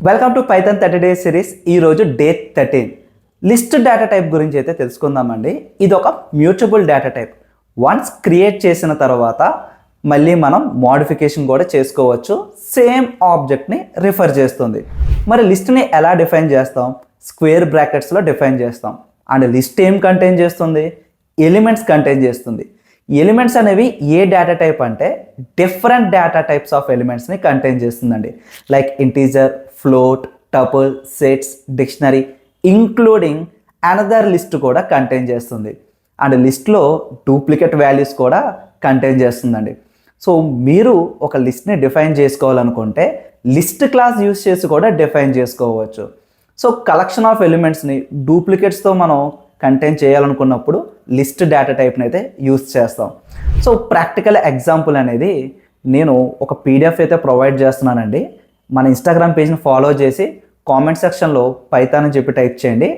Welcome to Python 30 days series. ఈరోజు day 13 list data type గురించి అయితే తెలుసుకుందామండి. ఇది ఒక mutable data type. Once create చేసిన తర్వాత మళ్ళీ మనం మోడిఫికేషన్ కూడా చేసుకోవచ్చు. సేమ్ ఆబ్జెక్ట్ని రిఫర్ చేస్తుంది. మరి లిస్ట్ని ఎలా డిఫైన్ చేస్తాం? స్క్వేర్ బ్రాకెట్స్లో డిఫైన్ చేస్తాం. అండ్ లిస్ట్ ఏం కంటైన్ చేస్తుంది? ఎలిమెంట్స్ కంటైన్ చేస్తుంది. ఎలిమెంట్స్ అనేవి ఏ డేటా టైప్ అంటే డిఫరెంట్ డేటా టైప్స్ ఆఫ్ ఎలిమెంట్స్ని కంటైన్ చేస్తుందండి. Like integer, float, tuple, sets, dictionary including another list కూడా కంటైన్ చేస్తుంది. అండ్ లిస్ట్లో డూప్లికేట్ వాల్యూస్ కూడా కంటైన్ చేస్తుందండి. సో మీరు ఒక లిస్ట్ని డిఫైన్ చేసుకోవాలనుకుంటే లిస్ట్ క్లాస్ యూస్ చేసి కూడా డిఫైన్ చేసుకోవచ్చు. సో కలెక్షన్ ఆఫ్ ఎలిమెంట్స్ని డూప్లికేట్స్తో మనం కంటైన్ చేయాలనుకున్నప్పుడు లిస్ట్ డేటా టైప్ని అయితే యూస్ చేస్తాం. సో ప్రాక్టికల్ ఎగ్జాంపుల్ అనేది నేను ఒక పీడిఎఫ్ అయితే ప్రొవైడ్ చేస్తున్నానండి. మన ఇన్స్టాగ్రామ్ పేజ్ని ఫాలో చేసి కామెంట్ సెక్షన్లో పైథాన్ అని చెప్పి టైప్ చేయండి.